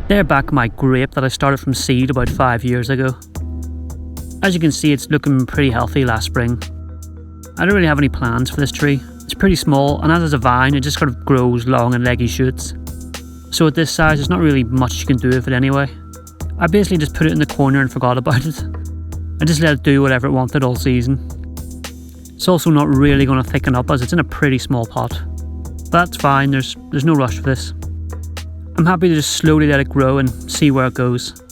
They're back my grape that I started from seed about 5 years ago. As you can see, it's looking pretty healthy last spring. I don't really have any plans for this tree. It's pretty small, and as a vine, it just kind of grows long and leggy shoots. So at this size, there's not really much you can do with it anyway. I basically just put it in the corner and forgot about it. I just let it do whatever it wanted all season. It's also not really going to thicken up as it's in a pretty small pot. But that's fine, there's no rush for this. I'm happy to just slowly let it grow and see where it goes.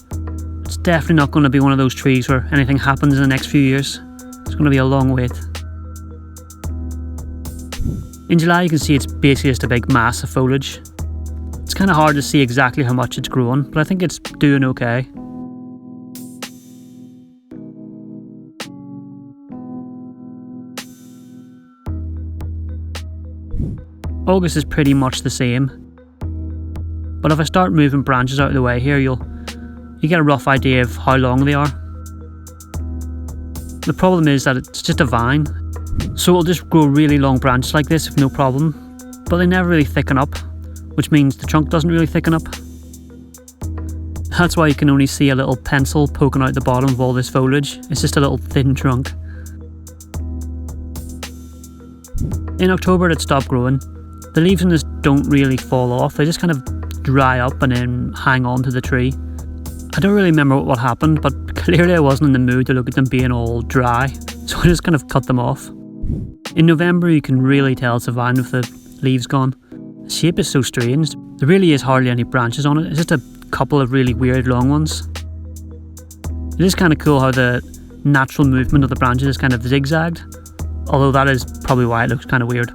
It's definitely not going to be one of those trees where anything happens in the next few years. It's going to be a long wait. In July you can see it's basically just a big mass of foliage. It's kind of hard to see exactly how much it's growing, but I think it's doing okay. August is pretty much the same, but if I start moving branches out of the way here, you get a rough idea of how long they are. The problem is that it's just a vine, so it'll just grow really long branches like this with no problem, but they never really thicken up, which means the trunk doesn't really thicken up. That's why you can only see a little pencil poking out the bottom of all this foliage. It's just a little thin trunk. In October it stopped growing. The leaves in this don't really fall off, they just kind of dry up and then hang on to the tree. I don't really remember what happened, but clearly I wasn't in the mood to look at them being all dry, so I just kind of cut them off. In November you can really tell it's a vine with the leaves gone. The shape is so strange, there really is hardly any branches on it, it's just a couple of really weird long ones. It is kind of cool how the natural movement of the branches is kind of zigzagged, although that is probably why it looks kind of weird.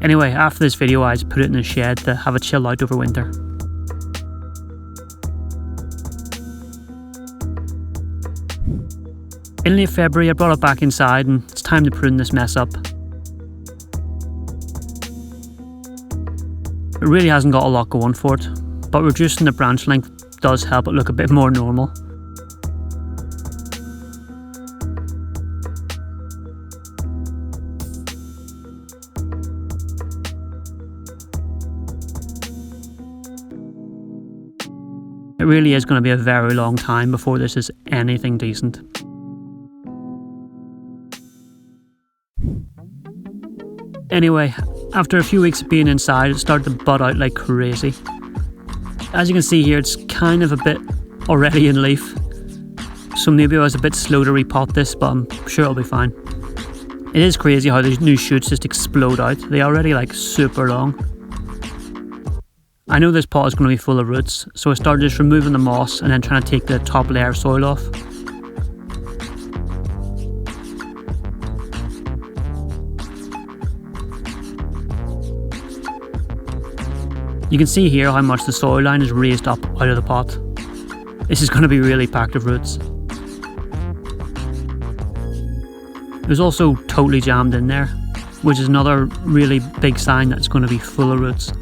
Anyway, after this video I just put it in the shed to have it chill out over winter. In late February I brought it back inside and it's time to prune this mess up. It really hasn't got a lot going for it, but reducing the branch length does help it look a bit more normal. It really is going to be a very long time before this is anything decent. Anyway, after a few weeks of being inside, it started to bud out like crazy. As you can see here, it's kind of a bit already in leaf, so maybe I was a bit slow to repot this, but I'm sure it'll be fine. It is crazy how these new shoots just explode out. They're already like super long. I know this pot is going to be full of roots, so I started just removing the moss and then trying to take the top layer of soil off. You can see here how much the soil line is raised up out of the pot. This is going to be really packed with roots. It was also totally jammed in there, which is another really big sign that it's going to be full of roots.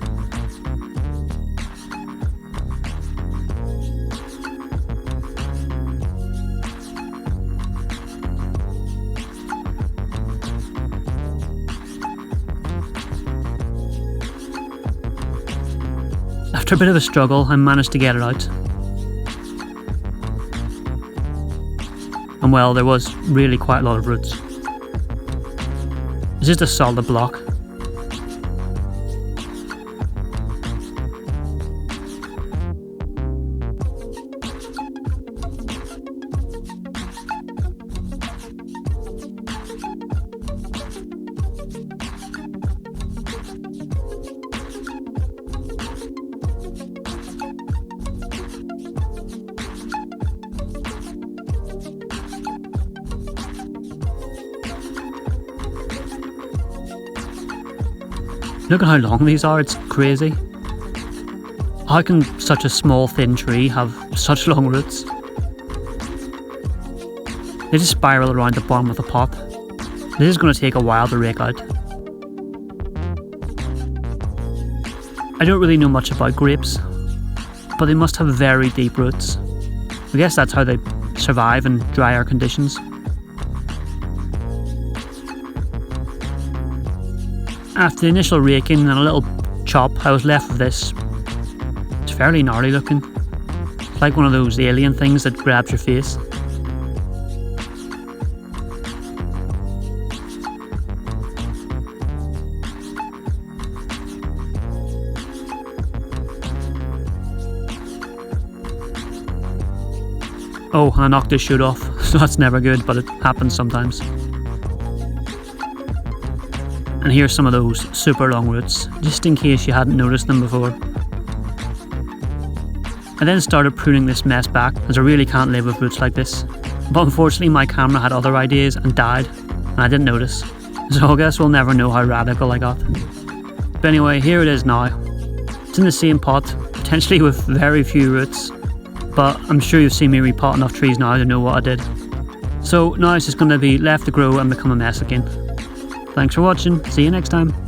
After a bit of a struggle, I managed to get it out. And well, there was really quite a lot of roots. It's just a solid block. Look at how long these are, it's crazy. How can such a small thin tree have such long roots? They just spiral around the bottom of the pot. This is going to take a while to rake out. I don't really know much about grapes, but they must have very deep roots. I guess that's how they survive in drier conditions. After the initial raking and a little chop, I was left with this. It's fairly gnarly looking. It's like one of those alien things that grabs your face. Oh, and I knocked this shoot off, so that's never good, but it happens sometimes. And here's some of those super long roots, just in case you hadn't noticed them before. I then started pruning this mess back, as I really can't live with roots like this. But unfortunately my camera had other ideas and died, and I didn't notice. So I guess we'll never know how radical I got. But anyway, here it is now. It's in the same pot, potentially with very few roots. But I'm sure you've seen me repot enough trees now to know what I did. So now it's just going to be left to grow and become a mess again. Thanks for watching, see you next time.